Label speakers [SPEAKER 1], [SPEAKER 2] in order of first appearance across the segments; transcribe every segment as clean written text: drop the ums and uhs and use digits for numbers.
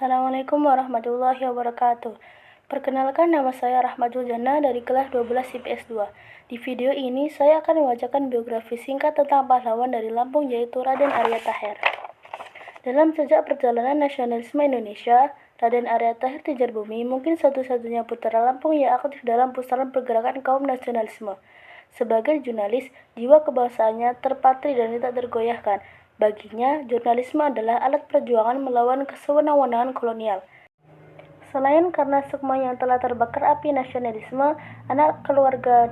[SPEAKER 1] Assalamualaikum warahmatullahi wabarakatuh. Perkenalkan, nama saya Rahmatul Jannah dari kelas 12 IPS 2. Di video ini saya akan membacakan biografi singkat tentang pahlawan dari Lampung, yaitu Raden Arya Taher. Dalam sejak perjalanan nasionalisme Indonesia, Raden Arya Taher Tidjarbumi mungkin satu-satunya putra Lampung yang aktif dalam pusaran pergerakan kaum nasionalisme. Sebagai jurnalis, jiwa kebangsaannya terpatri dan tidak tergoyahkan. Baginya, jurnalisme adalah alat perjuangan melawan kesewenang-wenangan kolonial. Selain karena sukmanya yang telah terbakar api nasionalisme, anak keluarga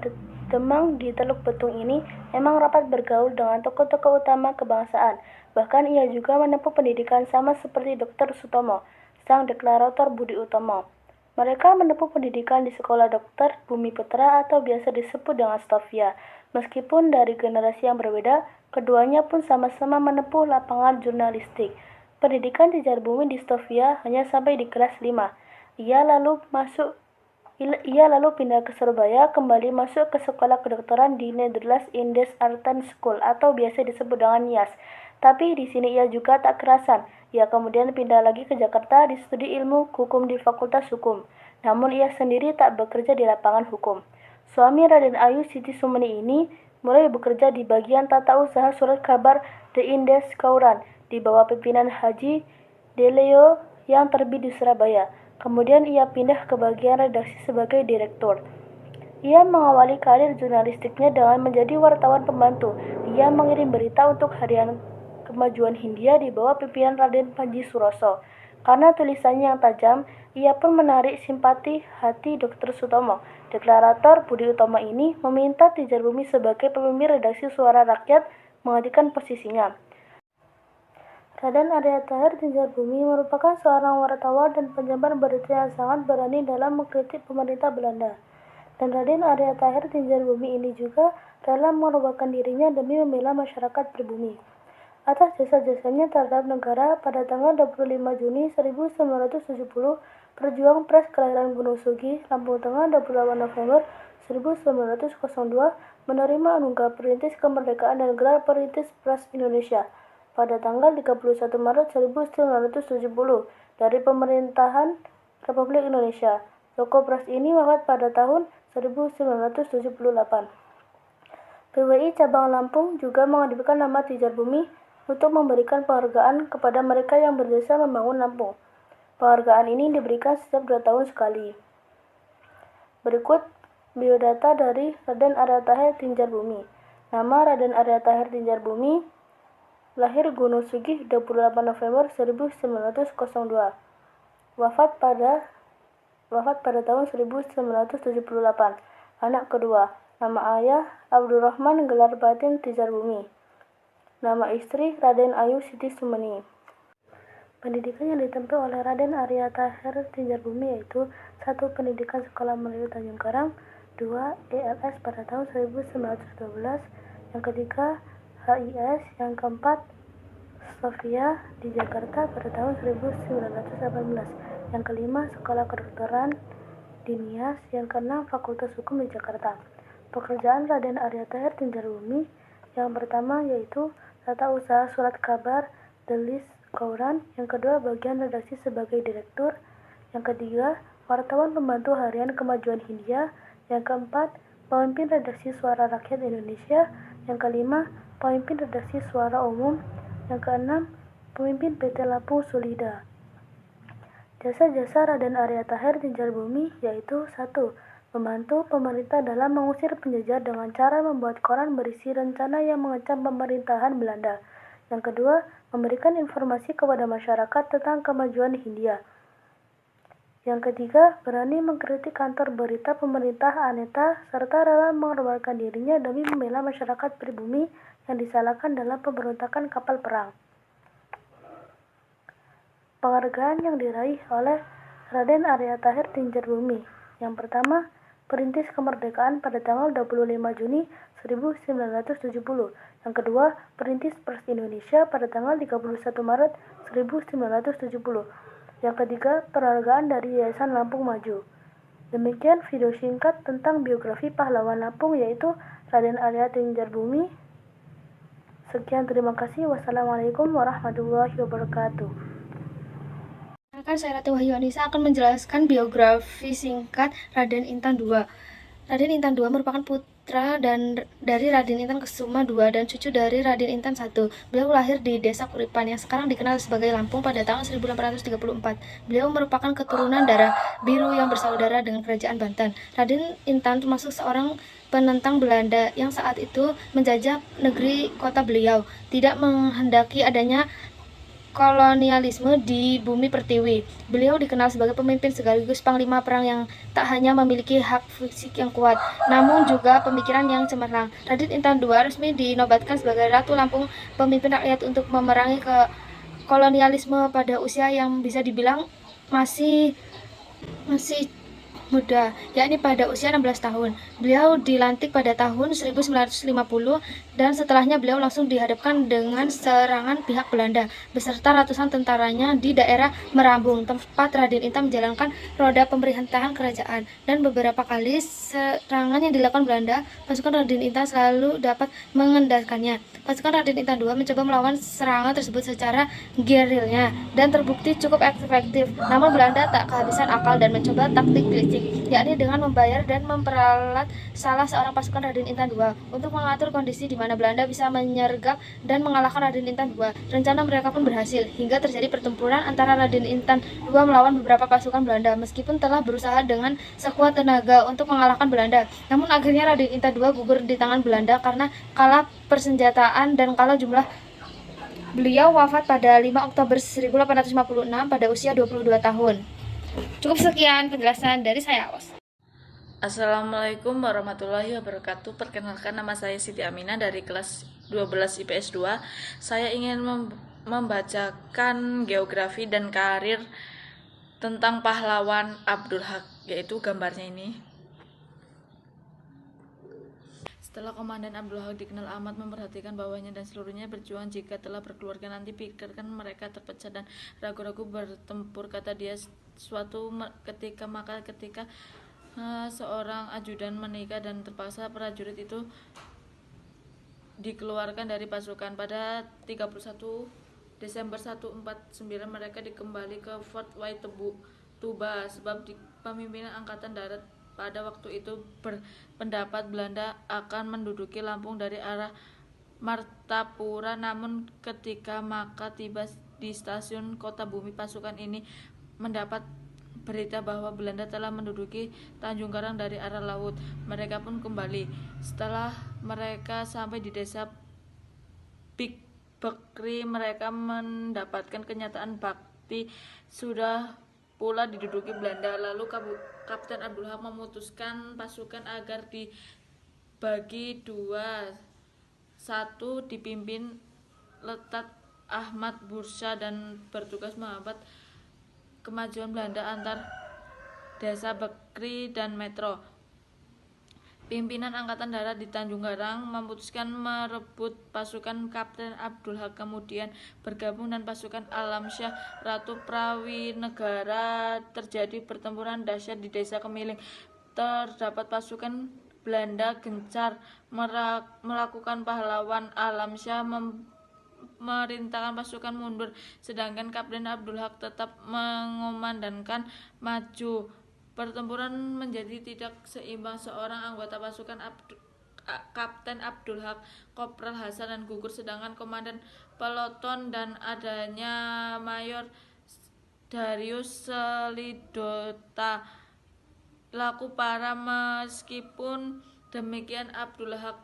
[SPEAKER 1] Demang di Teluk Betung ini memang rapat bergaul dengan tokoh-tokoh utama kebangsaan. Bahkan ia juga menempuh pendidikan sama seperti Dr. Sutomo, sang deklarator Budi Utomo. Mereka menempuh pendidikan di Sekolah Dokter Bumi Putra atau biasa disebut dengan Stovia. Meskipun dari generasi yang berbeda, keduanya pun sama-sama menempuh lapangan jurnalistik. Pendidikan Tidjarbumi di Stovia hanya sampai di kelas 5. Ia lalu pindah ke Surabaya, kembali masuk ke sekolah kedokteran di Nederlands Indes Arten School atau biasa disebut dengan NIAS. Tapi di sini ia juga tak kerasan. Ia kemudian pindah lagi ke Jakarta di studi ilmu hukum di Fakultas Hukum. Namun ia sendiri tak bekerja di lapangan hukum. Suami Raden Ayu Siti Sumeni ini mulai bekerja di bagian tata usaha surat kabar The Indes Kauran di bawah pimpinan Haji Deleo yang terbit di Surabaya. Kemudian ia pindah ke bagian redaksi sebagai direktur. Ia mengawali karir jurnalistiknya dengan menjadi wartawan pembantu. Ia mengirim berita untuk harian Kemajuan Hindia di bawah pimpinan Raden Panji Suroso. Karena tulisannya yang tajam, ia pun menarik simpati hati Dr. Sutomo. Deklarator Budi Utomo ini meminta Tidjarbumi sebagai pemimpin redaksi Suara Rakyat menggantikan posisinya. Raden Arya Taher Tidjarbumi merupakan seorang wartawan dan penyebar berita yang sangat berani dalam mengkritik pemerintah Belanda. Dan Raden Arya Taher Tidjarbumi ini juga rela mengorbankan dirinya demi membela masyarakat pribumi. Atas jasa-jasanya terhadap negara, pada tanggal 25 Juni 1970, pejuang pers kelahiran Gunung Sugi, Lampung Tengah, 28 November 1902, menerima anugerah Perintis Kemerdekaan dan gelar Perintis Pers Indonesia pada tanggal 31 Maret 1970 dari pemerintahan Republik Indonesia. Tokoh pers ini wafat pada tahun 1978. PWI Cabang Lampung juga menghadirkan nama Tidjarbumi untuk memberikan penghargaan kepada mereka yang berjasa membangun Lampung. Penghargaan ini diberikan setiap 2 tahun sekali. Berikut biodata dari Raden Arya Taher Tidjarbumi. Nama Raden Arya Taher Tidjarbumi, lahir Gunung Sugih 28 November 1902. Wafat pada tahun 1978. Anak kedua. Nama ayah Abdurrahman, gelar batin Tidjarbumi. Nama istri Raden Ayu Siti Sumeni. Pendidikan yang ditempuh oleh Raden Arya Taher Tidjarbumi yaitu 1. Pendidikan Sekolah Melayu Tanjung Karang, 2. ELS pada tahun 1912, yang ketiga HIS, yang keempat Stovia di Jakarta pada tahun 1918, yang kelima Sekolah Kedokteran di NIAS, yang keenam Fakultas Hukum di Jakarta. Pekerjaan Raden Arya Taher Tidjarbumi yang pertama yaitu tata usaha surat kabar The List Kauran, yang kedua bagian redaksi sebagai direktur, yang ketiga wartawan pembantu harian Kemajuan Hindia, yang keempat pemimpin redaksi Suara Rakyat Indonesia, yang kelima pemimpin redaksi Suara Umum, yang keenam pemimpin PT Lampung Sulida. Jasa-jasa Raden Arya Taher Tidjarbumi yaitu 1. Membantu pemerintah dalam mengusir penjajah dengan cara membuat koran berisi rencana yang mengecam pemerintahan Belanda. Yang kedua, memberikan informasi kepada masyarakat tentang kemajuan Hindia. Yang ketiga, berani mengkritik kantor berita pemerintah Aneta serta rela mengorbankan dirinya demi membela masyarakat pribumi yang disalahkan dalam pemberontakan kapal perang. Penghargaan yang diraih oleh Raden Arya Taher Tidjarbumi. Yang pertama, Perintis Kemerdekaan pada tanggal 25 Juni 1970. Yang kedua, Perintis Pers Indonesia pada tanggal 31 Maret 1970. Yang ketiga, penghargaan dari Yayasan Lampung Maju. Demikian video singkat tentang biografi pahlawan Lampung yaitu Raden Arya Tidjarbumi. Sekian, terima kasih. Wassalamualaikum warahmatullahi wabarakatuh. saya Rati Wahyu Anissa akan menjelaskan biografi singkat Raden Intan II. Raden Intan II merupakan putra dari Raden Intan Kesuma II dan cucu dari Raden Intan I. Beliau lahir di Desa Kuripan yang sekarang dikenal sebagai Lampung pada tahun 1834. Beliau merupakan keturunan darah biru yang bersaudara dengan Kerajaan Banten. Raden Intan termasuk seorang penentang Belanda yang saat itu menjajah negeri kota beliau, tidak menghendaki adanya kolonialisme di bumi pertiwi. Beliau dikenal sebagai pemimpin sekaligus panglima perang yang tak hanya memiliki hak fisik yang kuat, namun juga pemikiran yang cemerlang. Raden Intan II resmi dinobatkan sebagai Ratu Lampung, pemimpin rakyat untuk memerangi kolonialisme pada usia yang bisa dibilang masih muda, yakni pada usia 16 tahun. Beliau dilantik pada tahun 1950 dan setelahnya beliau langsung dihadapkan dengan serangan pihak Belanda beserta ratusan tentaranya di daerah Merambung, tempat Raden Intan menjalankan roda pemerintahan kerajaan. Dan beberapa kali serangan yang dilakukan Belanda, pasukan Raden Intan selalu dapat mengendalikannya. Pasukan Raden Intan II mencoba melawan serangan tersebut secara gerilya dan terbukti cukup efektif. Namun Belanda tak kehabisan akal dan mencoba taktik licik, yakni dengan membayar dan memperalat salah seorang pasukan Raden Intan II untuk mengatur kondisi di mana Belanda bisa menyergap dan mengalahkan Raden Intan II. Rencana mereka pun berhasil, hingga terjadi pertempuran antara Raden Intan II melawan beberapa pasukan Belanda. Meskipun telah berusaha dengan sekuat tenaga untuk mengalahkan Belanda, namun akhirnya Raden Intan II gugur di tangan Belanda karena kalah persenjataan dan kalah jumlah. Beliau wafat pada 5 Oktober 1856 pada usia 22 tahun. Cukup sekian penjelasan dari saya.
[SPEAKER 2] Assalamualaikum warahmatullahi wabarakatuh. Perkenalkan, nama saya Siti Aminah dari kelas 12 IPS 2. Saya ingin membacakan geografi dan karir tentang pahlawan Abdul Haq, yaitu gambarnya ini. Setelah Komandan Abdul Haq dikenal amat memperhatikan bawahannya dan seluruhnya berjuang, jika telah berkeluarga nanti pikirkan mereka terpecah dan ragu-ragu bertempur, kata dia suatu ketika. Maka ketika seorang ajudan menikah dan terpaksa prajurit itu dikeluarkan dari pasukan, pada 31 Desember 149 mereka dikembali ke Fort White Tuba, sebab di pemimpinan Angkatan Darat pada waktu itu berpendapat Belanda akan menduduki Lampung dari arah Martapura. Namun ketika maka tiba di stasiun Kota Bumi, pasukan ini mendapat berita bahwa Belanda telah menduduki Tanjung Karang dari arah laut. Mereka pun kembali. Setelah mereka sampai di desa Big Bekri, mereka mendapatkan kenyataan Bakti sudah pula diduduki Belanda. Lalu Kapten Abdul Haq memutuskan pasukan agar dibagi dua. Satu dipimpin Letat Ahmad Bursa dan bertugas menghambat kemajuan Belanda antar desa Bekri dan Metro. Pimpinan Angkatan Darat di Tanjung Karang memutuskan merebut pasukan Kapten Abdul Haq, kemudian bergabung dengan pasukan Alamsyah Ratu Prawinegara. Terjadi pertempuran dahsyat di desa Kemiling. Terdapat pasukan Belanda gencar melakukan pahlawan Alamsyah memerintahkan pasukan mundur, sedangkan Kapten Abdul Haq tetap mengumandangkan maju. Pertempuran menjadi tidak seimbang. Seorang anggota pasukan Kapten Abdul Haq, Kopral Hasan, dan gugur, sedangkan komandan peloton dan adanya Mayor Darius Selidota laku parah. Meskipun demikian, Abdul Haq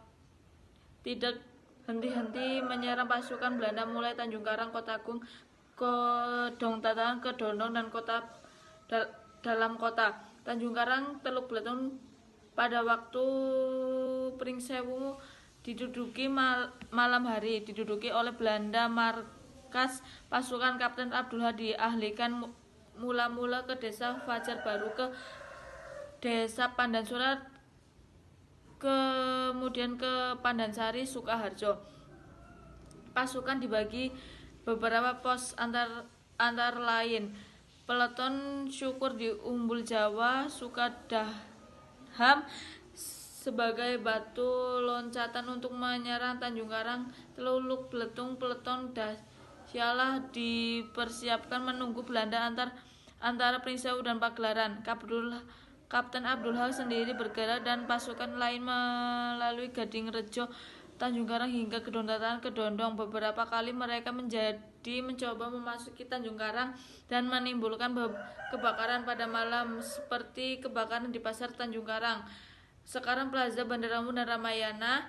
[SPEAKER 2] tidak henti-henti menyerang pasukan Belanda mulai Tanjung Karang, Kota Agung, Kedongtatan, Kedondong, dan dalam kota. Tanjung Karang, Teluk Beletung pada waktu Pringsewu diduduki malam hari, diduduki oleh Belanda. Markas pasukan Kapten Abdul Haq dialihkan mula-mula ke desa Fajar Baru, ke desa Pandansura, kemudian ke Pandansari, Sukaharjo. Pasukan dibagi beberapa pos antar lain Peleton Syukur di Umbul Jawa, Sukadaham sebagai batu loncatan untuk menyerang Tanjung Karang. Teluk Beletung, Peleton Dasyalah dipersiapkan menunggu Belanda antar antara Prinsewu dan Pagelaran. Kapten Abdul Haq sendiri bergerak dan pasukan lain melalui Gading Rejo, Tanjung Karang hingga Kedondong. Beberapa kali mereka mencoba memasuki Tanjung Karang dan menimbulkan kebakaran pada malam, seperti kebakaran di Pasar Tanjung Karang, sekarang Plaza Bandaramu dan Ramayana.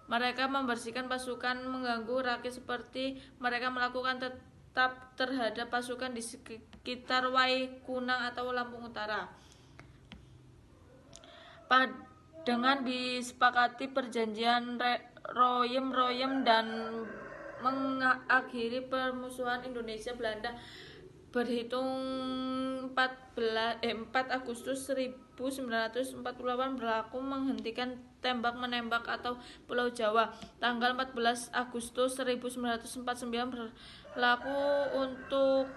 [SPEAKER 2] Mereka membersihkan pasukan mengganggu rakit, seperti mereka melakukan tetap terhadap pasukan di sekitar Wai Kunang atau Lampung Utara. Dengan disepakati perjanjian Royem dan mengakhiri permusuhan Indonesia Belanda berhitung 4 Agustus 1948 berlaku menghentikan tembak-menembak atau Pulau Jawa. Tanggal 14 Agustus 1949 berlaku untuk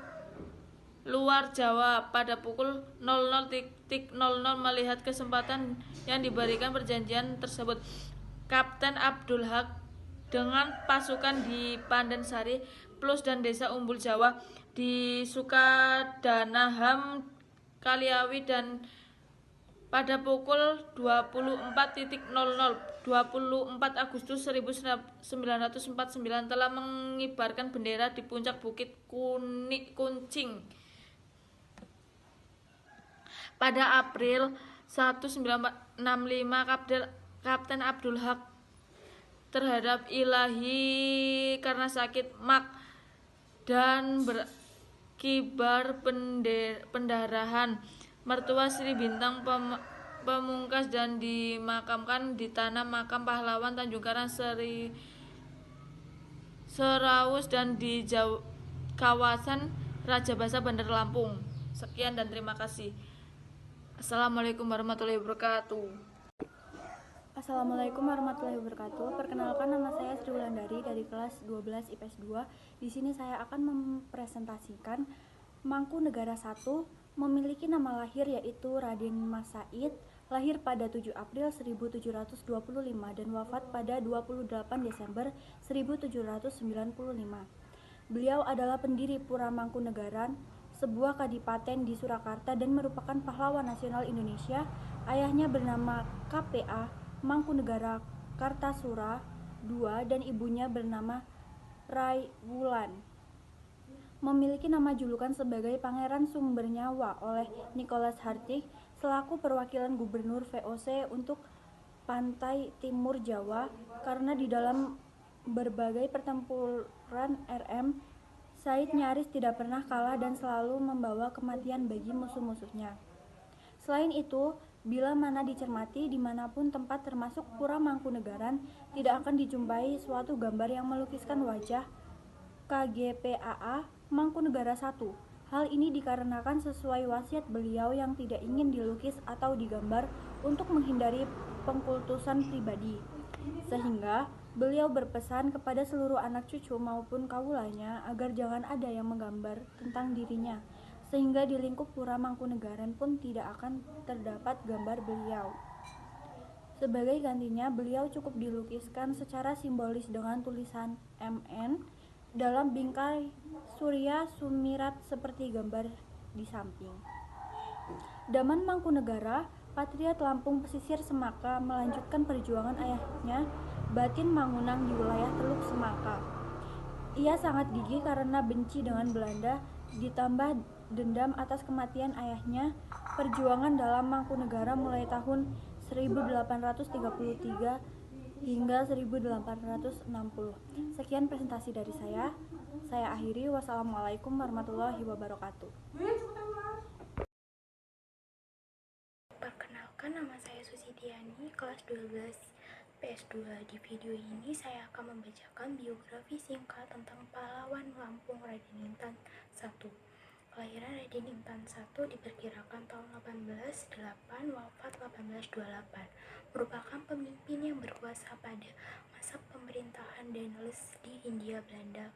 [SPEAKER 2] luar Jawa. Pada pukul 00.00 melihat kesempatan yang diberikan perjanjian tersebut, Kapten Abdul Haq dengan pasukan di Pandansari Plus dan Desa Umbul Jawa di Sukadanaham Kaliawi dan pada pukul 24.00 24 Agustus 1949 telah mengibarkan bendera di puncak Bukit Kuncing. Pada April 1965, Kapten Abdul Haq terhadap Ilahi karena sakit mak dan berkibar pendarahan. Mertua Sri Bintang Pamungkas dan dimakamkan di Tanah Makam Pahlawan Tanjung Karang Seraus dan di kawasan Raja Basa Bandar Lampung. Sekian dan terima kasih. Assalamualaikum warahmatullahi wabarakatuh.
[SPEAKER 1] Assalamualaikum warahmatullahi wabarakatuh. Perkenalkan, nama saya Sri Wulandari dari kelas 12 IPS 2. Di sini saya akan mempresentasikan Mangkunegara I memiliki nama lahir yaitu Raden Mas Said, lahir pada 7 April 1725 dan wafat pada 28 Desember 1795. Beliau adalah pendiri Pura Mangkunegaran, sebuah kadipaten di Surakarta dan merupakan pahlawan nasional Indonesia. Ayahnya bernama KPA Mangkunegara Kartasura II dan ibunya bernama Rai Wulan. Memiliki nama julukan sebagai Pangeran Sumber Nyawa oleh Nicholas Hartig selaku perwakilan Gubernur VOC untuk pantai timur Jawa, karena di dalam berbagai pertempuran RM, Said nyaris tidak pernah kalah dan selalu membawa kematian bagi musuh-musuhnya. Selain itu, bila mana dicermati dimanapun tempat termasuk Pura Mangkunegaran, tidak akan dijumpai suatu gambar yang melukiskan wajah KGPAA Mangkunegara I. Hal ini dikarenakan sesuai wasiat beliau yang tidak ingin dilukis atau digambar untuk menghindari pengkultusan pribadi. Sehingga beliau berpesan kepada seluruh anak cucu maupun kaulanya agar jangan ada yang menggambar tentang dirinya, sehingga di lingkup Pura Mangkunegaran pun tidak akan terdapat gambar beliau. Sebagai gantinya, beliau cukup dilukiskan secara simbolis dengan tulisan MN dalam bingkai Surya Sumirat seperti gambar di samping. Daman Mangkunegara, patriot Lampung pesisir Semaka, melanjutkan perjuangan ayahnya Batin Mangunang di wilayah Teluk Semaka. Ia sangat gigih karena benci dengan Belanda, ditambah dendam atas kematian ayahnya. Perjuangan dalam Mangkunegara mulai tahun 1833 hingga 1860. Sekian presentasi dari saya. Saya akhiri. Wassalamualaikum warahmatullahi wabarakatuh.
[SPEAKER 3] Perkenalkan, nama saya Susidiani, kelas 12 PS2. Di video ini saya akan membacakan biografi singkat tentang pahlawan Lampung Raden Intan I. Kelahiran Raden Intan I diperkirakan tahun 1808, wafat 1828. Merupakan pemimpin yang berkuasa pada masa pemerintahan Daendels di Hindia Belanda.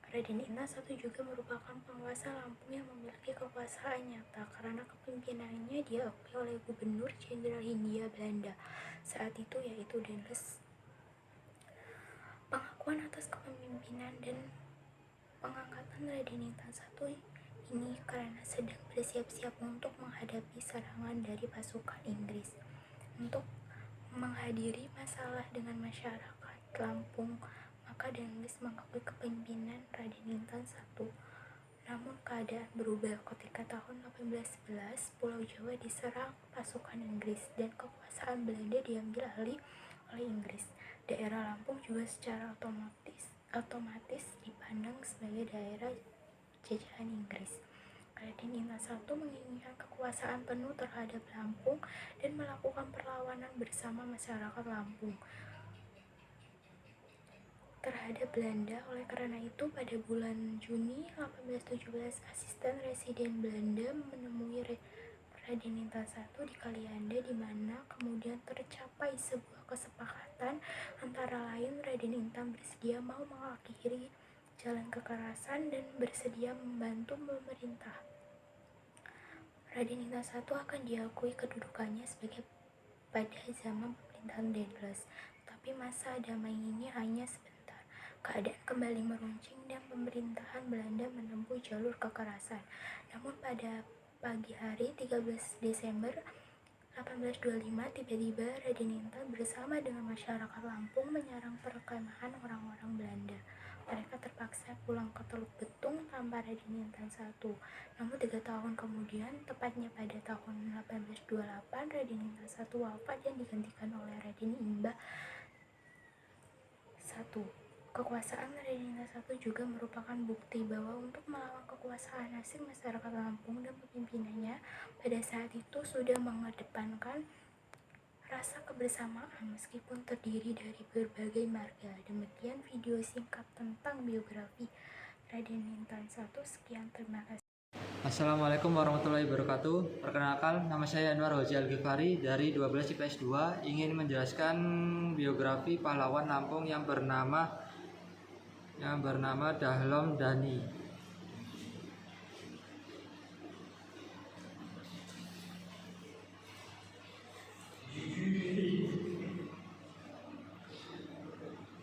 [SPEAKER 3] Raden Intan I juga merupakan penguasa Lampung yang memiliki kekuasaan nyata karena kepemimpinannya diakui oleh Gubernur Jenderal Hindia Belanda saat itu, yaitu Daendels. Pengakuan atas kepemimpinan dan pengangkatan Raden Intan I ini karena sedang bersiap-siap untuk menghadapi serangan dari pasukan Inggris. Untuk menghadiri masalah dengan masyarakat Lampung, maka Denglis mengakui kepemimpinan Raden Intan I. Namun keadaan berubah ketika tahun 1811 Pulau Jawa diserang pasukan Inggris dan kekuasaan Belanda diambil alih oleh Inggris. Daerah Lampung juga secara otomatis dipandang sebagai daerah jajahan Inggris. Raden Intan I menginginkan kekuasaan penuh terhadap Lampung dan melakukan perlawanan bersama masyarakat Lampung terhadap Belanda. Oleh karena itu, pada bulan Juni 1817, asisten residen Belanda menemui Raden Intan I di Kalianda, di mana kemudian tercapai sebuah kesepakatan antara lain Raden Intan bersedia mau mengakhiri jalan kekerasan dan bersedia membantu pemerintah. Raden Intan I akan diakui kedudukannya sebagai pada zaman pemerintahan Denglis, tapi masa damai ini hanya sebentar. Keadaan kembali meruncing dan pemerintahan Belanda menempuh jalur kekerasan. Namun pada pagi hari 13 Desember 1825, tiba-tiba Raden Intan bersama dengan masyarakat Lampung menyerang perkemahan orang-orang Belanda. Mereka terpaksa pulang ke Teluk Betung tanpa Raden Intan I. Namun 3 tahun kemudian, tepatnya pada tahun 1828, Raden Intan I wafat dan digantikan oleh Raden Imba I. Kekuasaan Raden Intan I juga merupakan bukti bahwa untuk melawan kekuasaan asing, masyarakat Lampung dan pemimpinannya pada saat itu sudah mengedepankan rasa kebersamaan meskipun terdiri dari berbagai marga. Demikian video singkat tentang biografi Raden Intan I. Sekian, terima kasih.
[SPEAKER 4] Assalamualaikum warahmatullahi wabarakatuh. Perkenalkan, nama saya Anwar Hoji Al-Ghifari dari 12 IPS 2, ingin menjelaskan biografi pahlawan Lampung yang bernama Dahlom Dani.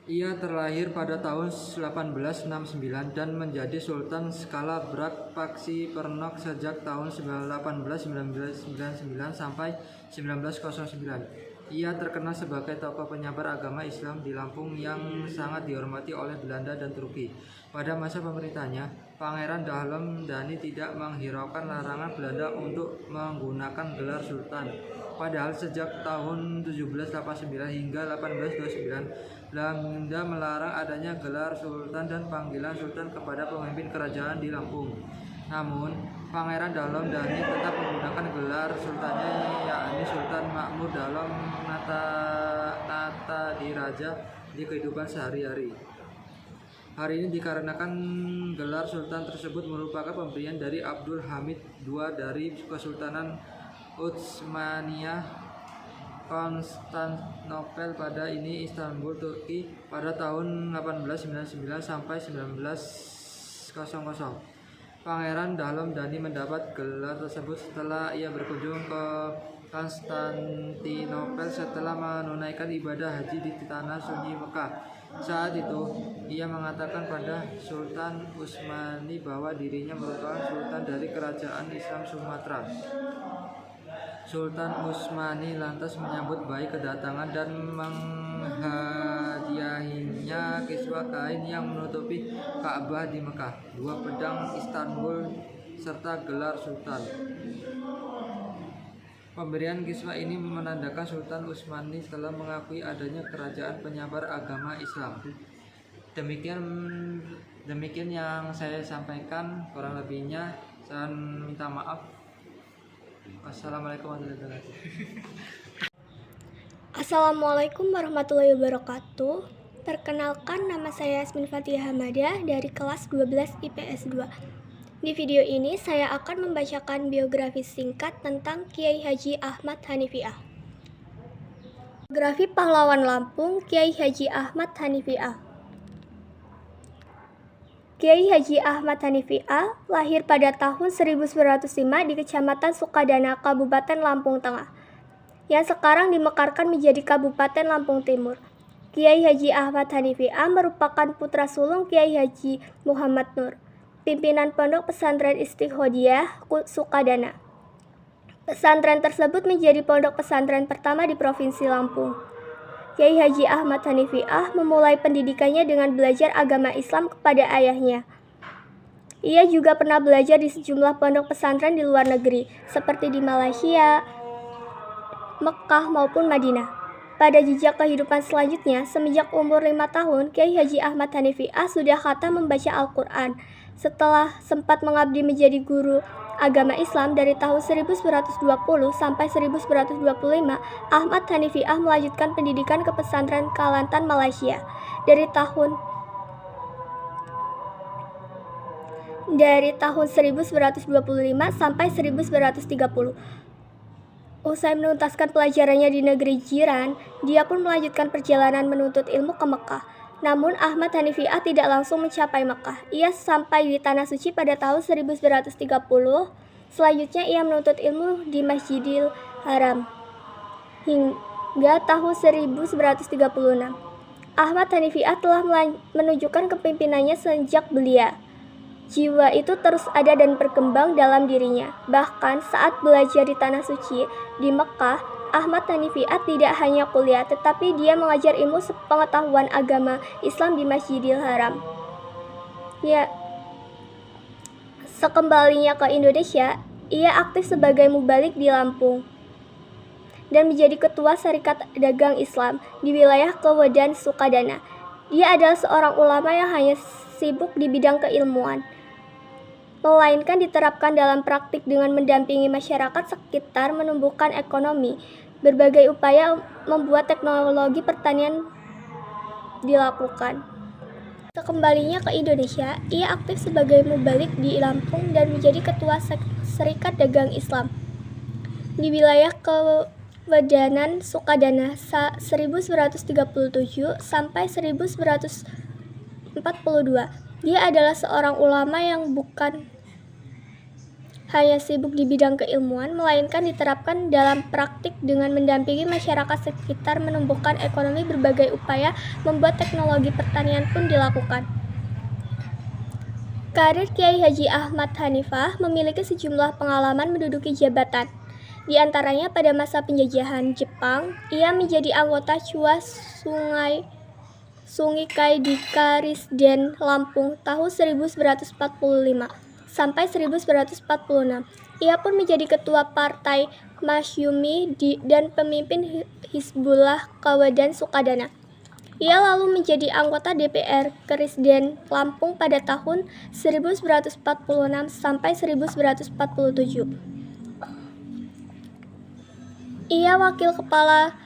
[SPEAKER 4] Ia terlahir pada tahun 1869 dan menjadi Sultan skala Brak Paksi Pernok sejak tahun 1899 sampai 1909. Ia terkenal sebagai tokoh penyebar agama Islam di Lampung yang sangat dihormati oleh Belanda dan Turki. Pada masa pemerintahnya, Pangeran Dahlom Dani tidak menghiraukan larangan Belanda untuk menggunakan gelar Sultan. Padahal sejak tahun 1789 hingga 1829, Belanda melarang adanya gelar Sultan dan panggilan Sultan kepada pemimpin kerajaan di Lampung. Namun, Pangeran Dahlom Dani tetap menggunakan gelar sultannya, yakni Sultan Makmur dalam nata diraja di kehidupan sehari-hari. Hari ini dikarenakan gelar sultan tersebut merupakan pemberian dari Abdul Hamid II dari Kesultanan Utsmaniyah Konstantinopel pada ini Istanbul, Turki pada tahun 1899 sampai 1900. Pangeran Dahlom Dani mendapat gelar tersebut setelah ia berkunjung ke Konstantinopel setelah menunaikan ibadah haji di tanah suci Mekah. Saat itu, ia mengatakan pada Sultan Utsmani bahwa dirinya merupakan sultan dari kerajaan Islam Sumatera. Sultan Utsmani lantas menyambut baik kedatangan dan menghadiahinya kiswah kain yang menutupi Ka'bah di Mekah, 2 pedang Istanbul, serta gelar sultan. Pemberian kiswah ini menandakan Sultan Utsmani telah mengakui adanya kerajaan penyebar agama Islam. Demikian yang saya sampaikan, kurang lebihnya saya minta maaf. Wassalamualaikum warahmatullahi wabarakatuh.
[SPEAKER 5] Assalamualaikum warahmatullahi wabarakatuh. Perkenalkan, nama saya Yasmin Fathia Hamadah dari kelas 12 IPS 2. Di video ini saya akan membacakan biografi singkat tentang Kiai Haji Ahmad Hanifiah. Biografi pahlawan Lampung, Kiai Haji Ahmad Hanifiah. Kiai Haji Ahmad Hanifiah lahir pada tahun 1905 di Kecamatan Sukadana, Kabupaten Lampung Tengah, yang sekarang dimekarkan menjadi Kabupaten Lampung Timur. Kiai Haji Ahmad Hanifiah merupakan putra sulung Kiai Haji Muhammad Nur. pimpinan Pondok Pesantren Istiqhodiyah Sukadana. Pesantren tersebut menjadi pondok pesantren pertama di Provinsi Lampung. Kiai Haji Ahmad Hanifiah memulai pendidikannya dengan belajar agama Islam kepada ayahnya. Ia juga pernah belajar di sejumlah pondok pesantren di luar negeri, seperti di Malaysia, Mekah maupun Madinah. Pada jejak kehidupan selanjutnya, semenjak umur 5 tahun, Kiai Haji Ahmad Hanifiah sudah khatam membaca Al-Quran. Setelah sempat mengabdi menjadi guru agama Islam dari tahun 1920 sampai 1925, Ahmad Hanifiah melanjutkan pendidikan ke pesantren Kelantan, Malaysia. Dari tahun 1925 sampai 1930. Usai menuntaskan pelajarannya di negeri jiran, dia pun melanjutkan perjalanan menuntut ilmu ke Mekah. Namun Ahmad Hanifiah tidak langsung mencapai Mekah. Ia sampai di Tanah Suci pada tahun 1930. Selanjutnya ia menuntut ilmu di Masjidil Haram hingga tahun 1936. Ahmad Hanifiah telah menunjukkan kepimpinannya sejak belia. Jiwa itu terus ada dan berkembang dalam dirinya. Bahkan saat belajar di Tanah Suci di Mekah, Ahmad Hanifiah tidak hanya kuliah, tetapi dia mengajar ilmu pengetahuan agama Islam di Masjidil Haram. Sekembalinya ke Indonesia, ia aktif sebagai mubalik di Lampung dan menjadi ketua Serikat Dagang Islam di wilayah Kewedan Sukadana. Dia adalah seorang ulama yang hanya sibuk di bidang keilmuan, melainkan diterapkan dalam praktik dengan mendampingi masyarakat sekitar menumbuhkan ekonomi. Berbagai upaya membuat teknologi pertanian dilakukan. Sekembalinya ke Indonesia, ia aktif sebagai mubalik di Lampung dan menjadi ketua Serikat Dagang Islam di wilayah Kewedanan Sukadana 1937 sampai 1942. Dia adalah seorang ulama yang bukan hanya sibuk di bidang keilmuan, melainkan diterapkan dalam praktik dengan mendampingi masyarakat sekitar menumbuhkan ekonomi. Berbagai upaya membuat teknologi pertanian pun dilakukan. Karir Kiai Haji Ahmad Hanifiah memiliki sejumlah pengalaman menduduki jabatan. Di antaranya pada masa penjajahan Jepang, ia menjadi anggota CUA Sungikai di Karisden, Lampung tahun 1945 sampai 1946. Ia pun menjadi ketua Partai Masyumi dan pemimpin Hizbullah Kewedan Sukadana. Ia lalu menjadi anggota DPR Karisden Lampung pada tahun 1946 sampai 1947. Ia wakil kepala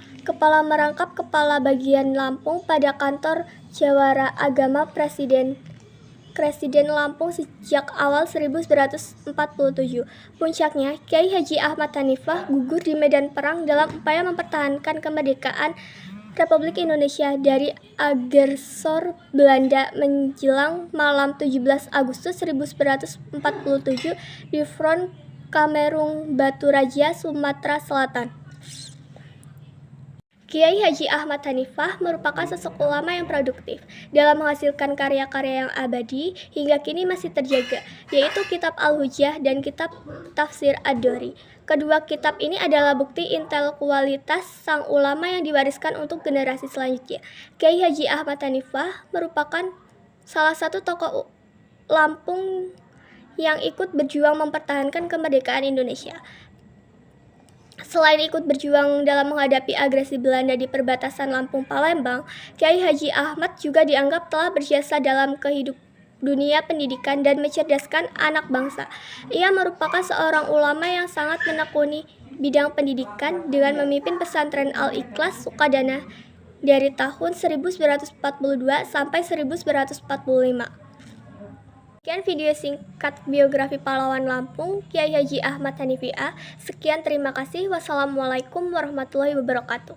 [SPEAKER 5] merangkap kepala bagian Lampung pada kantor Jawara Agama Presiden Lampung sejak awal 1947. Puncaknya, Kiai Haji Ahmad Hanifiah gugur di medan perang dalam upaya mempertahankan kemerdekaan Republik Indonesia dari agresor Belanda menjelang malam 17 Agustus 1947 di Front Kamerung Baturaja, Sumatera Selatan. Kiai Haji Ahmad Hanifiah merupakan sosok ulama yang produktif dalam menghasilkan karya-karya yang abadi hingga kini masih terjaga, yaitu Kitab Al-Hujjah dan Kitab Tafsir Ad-Dori. Kedua kitab ini adalah bukti intelektualitas sang ulama yang diwariskan untuk generasi selanjutnya. Kiai Haji Ahmad Hanifiah merupakan salah satu tokoh Lampung yang ikut berjuang mempertahankan kemerdekaan Indonesia. Selain ikut berjuang dalam menghadapi agresi Belanda di perbatasan Lampung-Palembang, Kiai Haji Ahmad juga dianggap telah berjasa dalam dunia pendidikan dan mencerdaskan anak bangsa. Ia merupakan seorang ulama yang sangat menekuni bidang pendidikan dengan memimpin pesantren Al-Ikhlas Sukadana dari tahun 1942 sampai 1945. Sekian video singkat biografi pahlawan Lampung, Kiai Haji Ahmad Hanifiah. Sekian, terima kasih. Wassalamualaikum warahmatullahi wabarakatuh.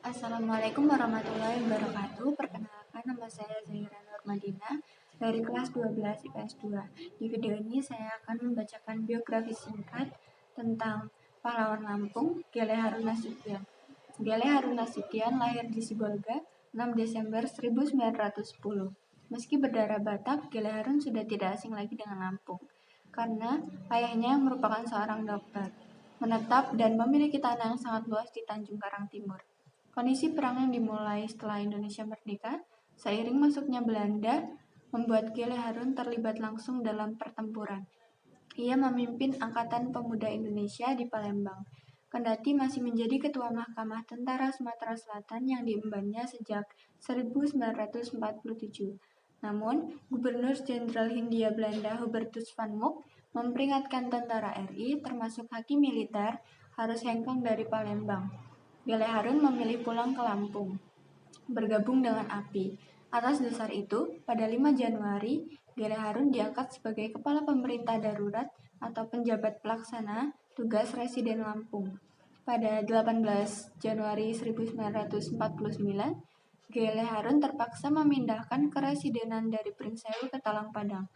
[SPEAKER 6] Assalamualaikum warahmatullahi wabarakatuh. Perkenalkan, nama saya Zahira Nurmadina dari kelas 12 IPS 2. Di video ini saya akan membacakan biografi singkat tentang pahlawan Lampung, Gele Harun Nasution. Gele Harun Nasution lahir di Sibolga 6 Desember 1910. Meski berdarah Batak, Gele Harun sudah tidak asing lagi dengan Lampung, karena ayahnya yang merupakan seorang dokter, menetap dan memiliki tanah yang sangat luas di Tanjung Karang Timur. Kondisi perang yang dimulai setelah Indonesia merdeka, seiring masuknya Belanda, membuat Gele Harun terlibat langsung dalam pertempuran. Ia memimpin Angkatan Pemuda Indonesia di Palembang, kendati masih menjadi Ketua Mahkamah Tentara Sumatera Selatan yang diembannya sejak 1947. Namun, Gubernur Jenderal Hindia Belanda Hubertus van Mook memperingatkan tentara RI, termasuk hakim militer, harus hengkang dari Palembang. Gele Harun memilih pulang ke Lampung, bergabung dengan API. Atas dasar itu, pada 5 Januari, Gele Harun diangkat sebagai Kepala Pemerintah Darurat atau penjabat pelaksana tugas Residen Lampung. Pada 18 Januari 1949, Gele Harun terpaksa memindahkan keresidenan dari Pringsewu ke Talang Padang.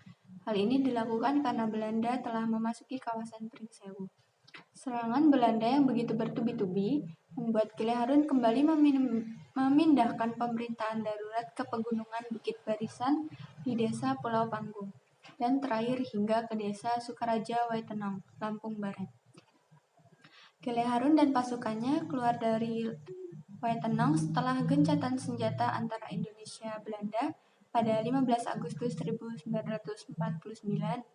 [SPEAKER 6] Hal ini dilakukan karena Belanda telah memasuki kawasan Pringsewu. Serangan Belanda yang begitu bertubi-tubi membuat Gele Harun kembali memindahkan pemerintahan darurat ke pegunungan Bukit Barisan di desa Pulau Panggung, dan terakhir hingga ke desa Sukaraja Waitenong, Lampung Barat. Gele Harun dan pasukannya keluar dari Waitenong setelah gencatan senjata antara Indonesia Belanda pada 15 Agustus 1949.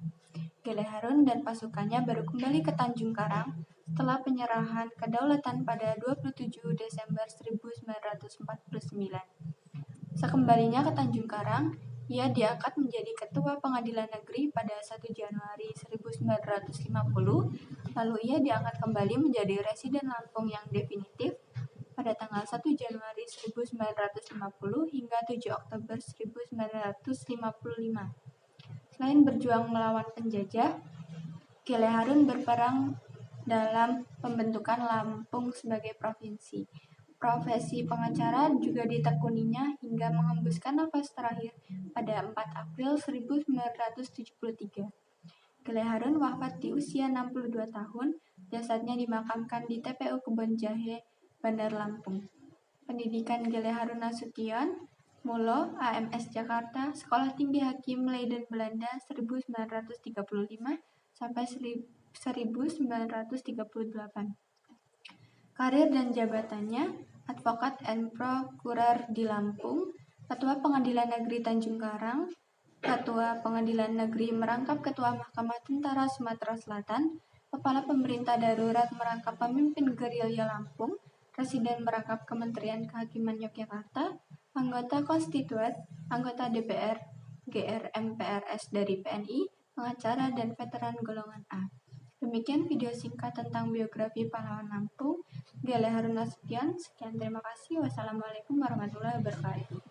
[SPEAKER 6] Gele Harun dan pasukannya baru kembali ke Tanjung Karang setelah penyerahan kedaulatan pada 27 Desember 1949. Sekembalinya ke Tanjung Karang, ia diangkat menjadi Ketua Pengadilan Negeri pada 1 Januari 1950, lalu ia diangkat kembali menjadi Residen Lampung yang definitif pada tanggal 1 Januari 1950 hingga 7 Oktober 1955. Selain berjuang melawan penjajah, Gele Harun berperang dalam pembentukan Lampung sebagai provinsi. Profesi pengacara juga ditekuninya hingga menghembuskan nafas terakhir pada 4 April 1973. Gele Harun wafat di usia 62 tahun, jasadnya dimakamkan di TPU Kebon Jahe, Bandar Lampung. Pendidikan Gele Harun Nasution, Mulo, AMS Jakarta, Sekolah Tinggi Hakim Leiden Belanda 1935 sampai 1938. Karir dan jabatannya: Advokat and Prokurer di Lampung, Ketua Pengadilan Negeri Tanjung Karang, Ketua Pengadilan Negeri merangkap Ketua Mahkamah Tentara Sumatera Selatan, Kepala Pemerintah Darurat merangkap Pemimpin Gerilya Lampung, Residen merangkap Kementerian Kehakiman Yogyakarta, anggota konstituen, anggota DPR, GR MPRS dari PNI, pengacara, dan veteran golongan A. Demikian video singkat tentang biografi pahlawan Lampung, Gele Harun Nasution. Sekian, terima kasih. Wassalamualaikum warahmatullahi wabarakatuh.